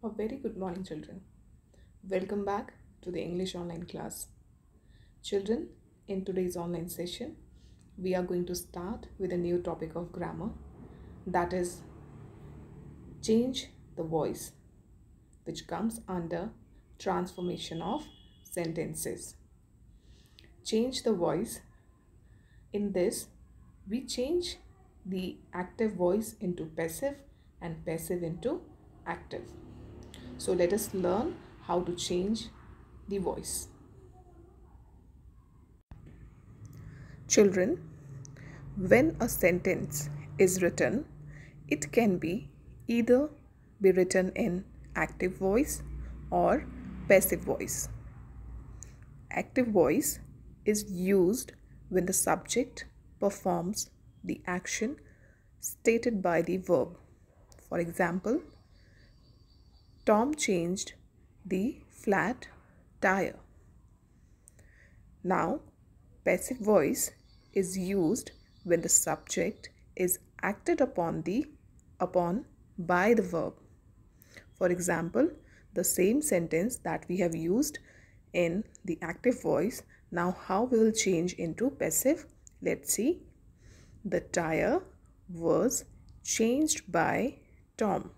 A very good morning, children. Welcome back to the English online class. Children, in today's online session, we are going to start with a new topic of grammar, that is change the voice, which comes under transformation of sentences. Change the voice. In this, we change the active voice into passive and passive into active. So let us learn how to change the voice. Children, when a sentence is written, it can either be written in active voice or passive voice. Active voice is used when the subject performs the action stated by the verb. For example, Tom changed the flat tire. Now, passive voice is used when the subject is acted upon by the verb. For example, the same sentence that we have used in the active voice, now how we will change into passive? Let's see. The tire was changed by Tom.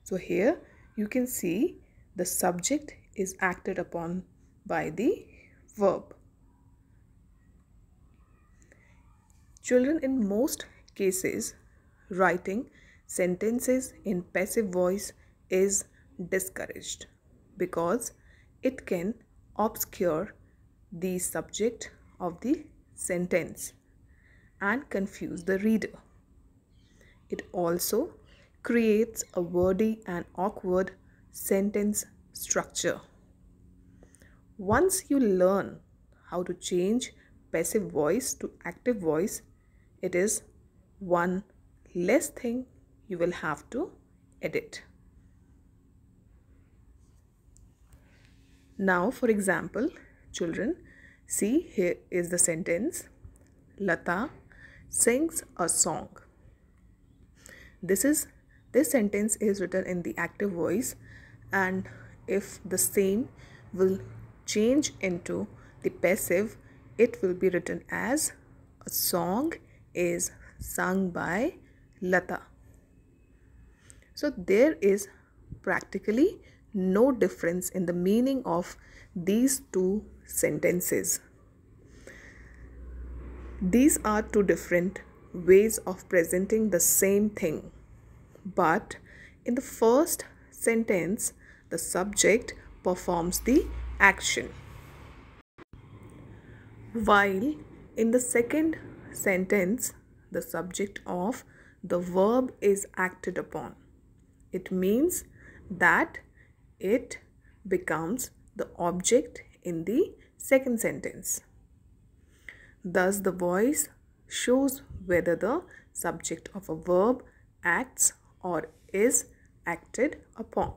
So here you can see the subject is acted upon by the verb. Children, in most cases, writing sentences in passive voice is discouraged because it can obscure the subject of the sentence and confuse the reader. It also creates a wordy and awkward sentence structure. Once you learn how to change passive voice to active voice, it is one less thing you will have to edit. Now, for example, children, see, here is the sentence. Lata sings a song. This sentence is written in the active voice, and if the same will change into the passive, it will be written as a song is sung by Lata. So there is practically no difference in the meaning of these two sentences. These are two different ways of presenting the same thing. But in the first sentence, the subject performs the action, while in the second sentence, the subject of the verb is acted upon. It means that it becomes the object in the second sentence. Thus, the voice shows whether the subject of a verb acts or is acted upon.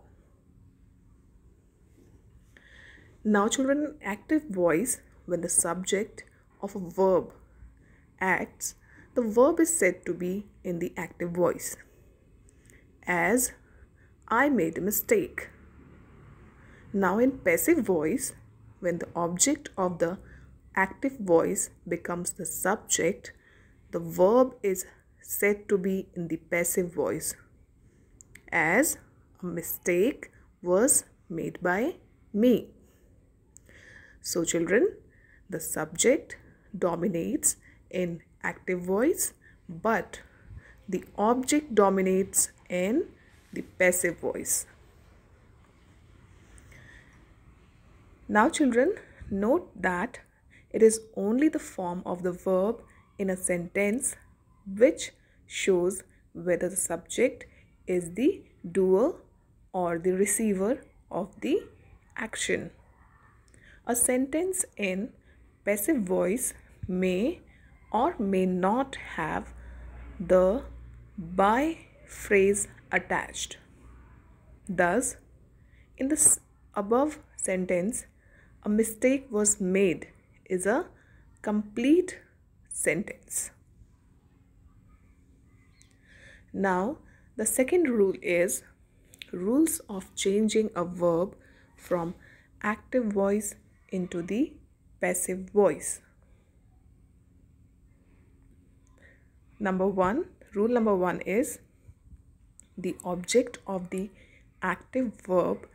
Now, children, active voice, when the subject of a verb acts, the verb is said to be in the active voice. As, I made a mistake. Now, in passive voice, when the object of the active voice becomes the subject, the verb is said to be in the passive voice. As, a mistake was made by me. So, children, the subject dominates in active voice, but the object dominates in the passive voice. Now, children, note that it is only the form of the verb in a sentence which shows whether the subject is the doer or the receiver of the action. A sentence in passive voice may or may not have the by phrase attached. Thus, in the above sentence, a mistake was made is a complete sentence. Now, the second rule is Rules of changing a verb from active voice into the passive voice. Rule number one is the object of the active verb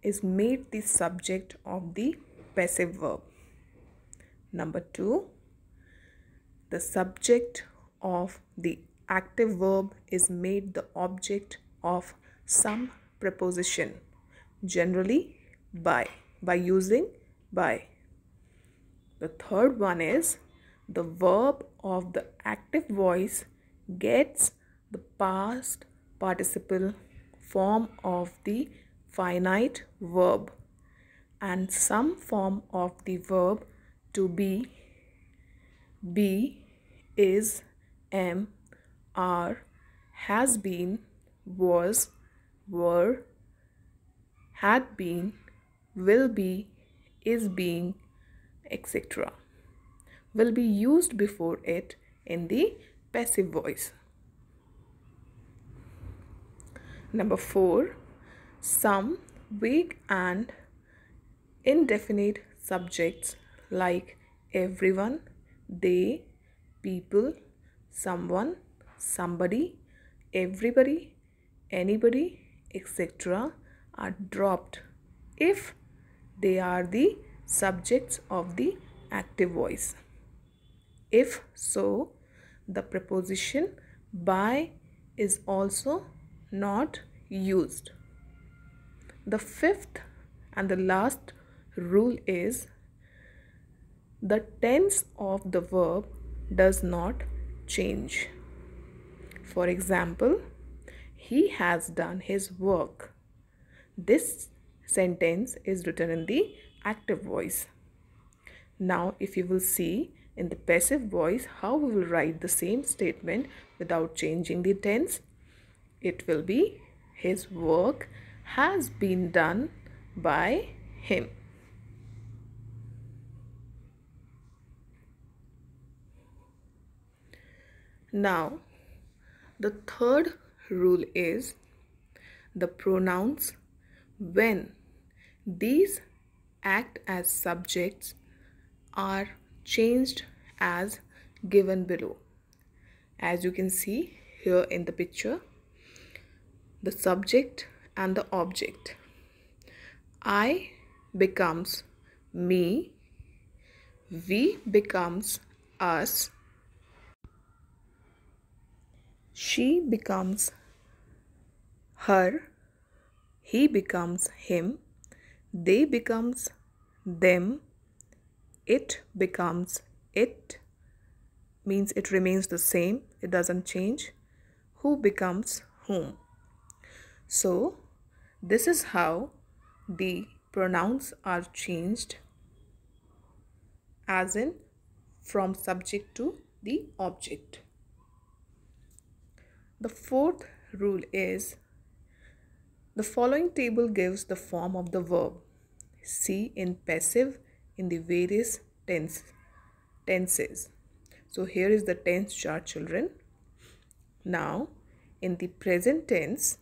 is made the subject of the passive verb. Number two, the subject of the active verb is made the object of some preposition, generally by using by. The third one is the verb of the active voice gets the past participle form of the finite verb and some form of the verb to be, is, am, are, has been, was, were, had been, will be, is being, etc. will be used before it in the passive voice. Number 4, some vague and indefinite subjects like everyone, they, people, someone, somebody, everybody, anybody, etc. are dropped if they are the subjects of the active voice. If so, the preposition by is also not used. The fifth and the last rule is the tense of the verb does not change. For example, he has done his work. This sentence is written in the active voice. Now, if you will see in the passive voice how we will write the same statement without changing the tense, it will be his work has been done by him. Now, the third rule is the pronouns when these act as subjects are changed as given below. As you can see here in the picture, the subject and the object. I becomes me, we becomes us, she becomes her, he becomes him, they becomes them, it becomes it, means it remains the same, it doesn't change, who becomes whom. So this is how the pronouns are changed, as in from subject to the object. The fourth rule is the following table gives the form of the verb. See in passive in the various tenses. So here is the tense chart, children. Now in the present tense,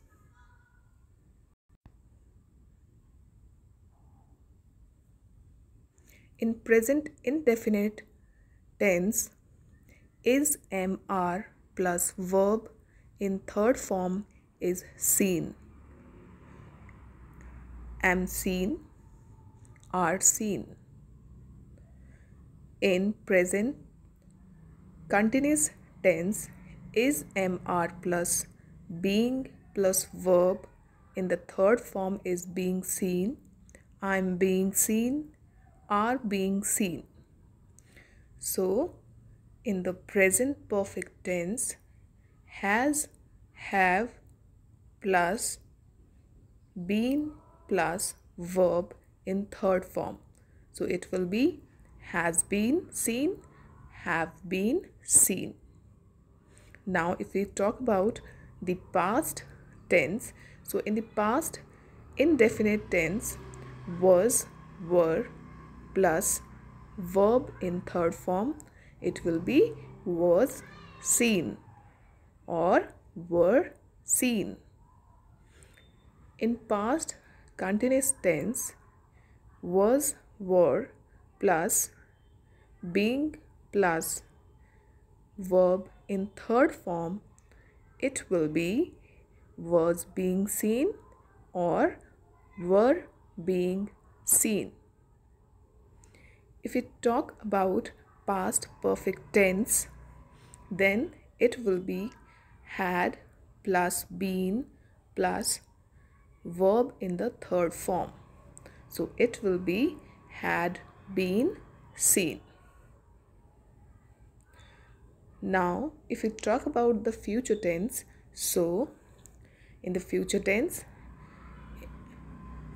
in present indefinite tense, is, am, are plus verb in third form is seen. Am seen, are seen. In present continuous tense, is, am, are plus being plus verb in the third form is being seen. I'm being seen, are being seen. So in the present perfect tense, has, have plus been plus verb in third form. So it will be has been seen, have been seen. Now if we talk about the past tense, so in the past indefinite tense, was, were plus verb in third form, it will be was seen or were seen. In past continuous tense, was, were plus being plus verb in third form, it will be was being seen or were being seen. If we talk about past perfect tense, then it will be had plus been plus verb in the third form. So it will be had been seen. Now, if we talk about the future tense, so in the future tense,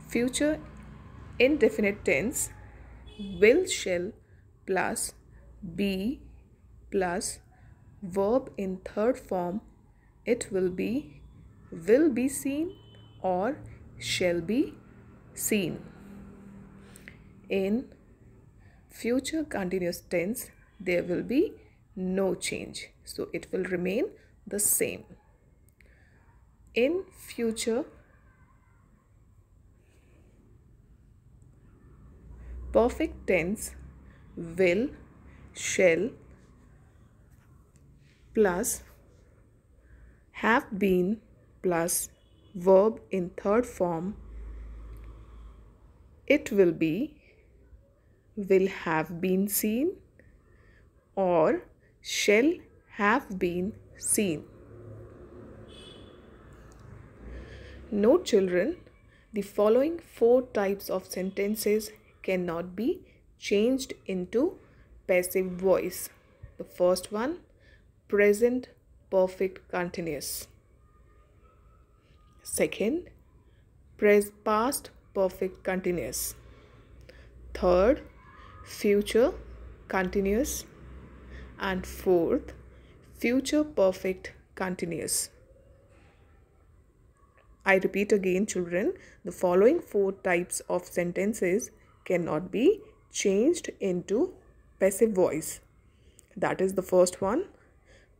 future indefinite tense, will, shall plus be plus verb in third form, it will be seen or shall be seen. In future continuous tense, there will be no change, so it will remain the same. In future perfect tense, will, shall plus have been plus verb in third form, it will have been seen or shall have been seen. Note children, the following 4 types of sentences cannot be changed into passive voice. The first one, present perfect continuous. Second, past perfect continuous. Third, future continuous. And fourth, future perfect continuous. I repeat again children, the following 4 types of sentences cannot be changed into passive voice. That is the first one,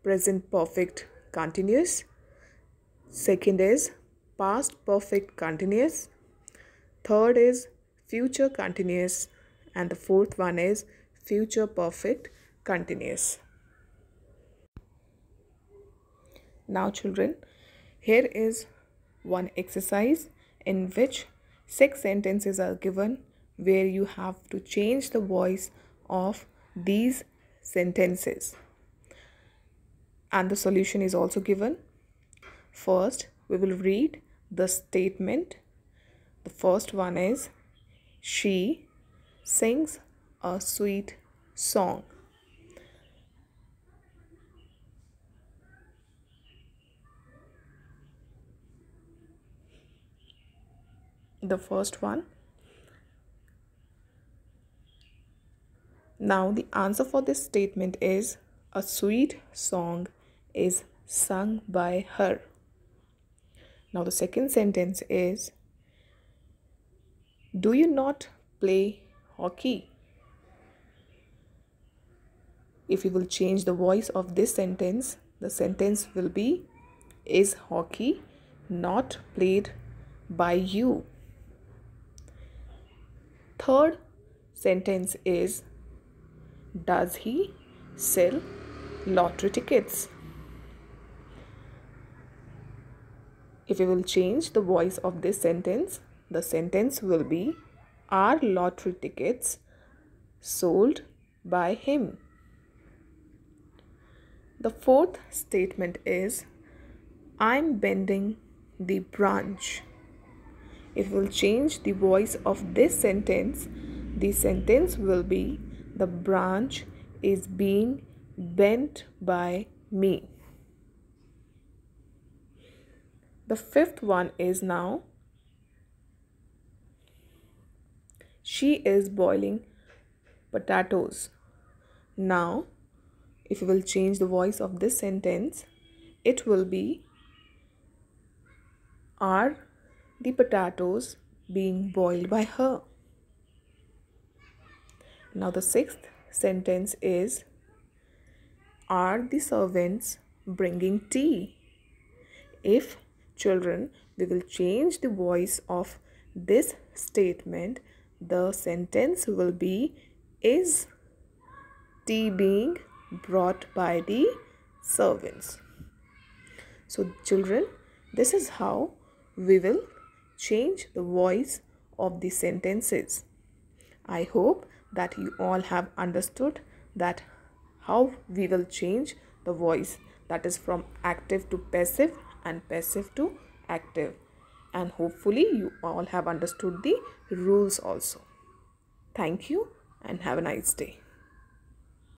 present perfect continuous. Second is past perfect continuous. Third is future continuous. And the fourth one is future perfect continuous. Now children, here is one exercise in which 6 sentences are given where you have to change the voice of these sentences. And the solution is also given. First, we will read the statement. The first one is, she sings a sweet song. The first one. Now the answer for this statement is, a sweet song is sung by her. Now the second sentence is, do you not play hockey? If you will change the voice of this sentence, the sentence will be, is hockey not played by you? Third sentence is, does he sell lottery tickets? If you will change the voice of this sentence, the sentence will be, are lottery tickets sold by him? The fourth statement is, I'm bending the branch. If we will change the voice of this sentence, the sentence will be, the branch is being bent by me. The fifth one is now, she is boiling potatoes. Now, if we will change the voice of this sentence, it will be, are the potatoes being boiled by her? Now the sixth sentence is, are the servants bringing tea? If children we will change the voice of this statement. The sentence will be, is tea being brought by the servants? So children, this is how we will change the voice of the sentences. I hope that you all have understood that how we will change the voice, that is from active to passive and passive to active. And hopefully you all have understood the rules also. Thank you and have a nice day.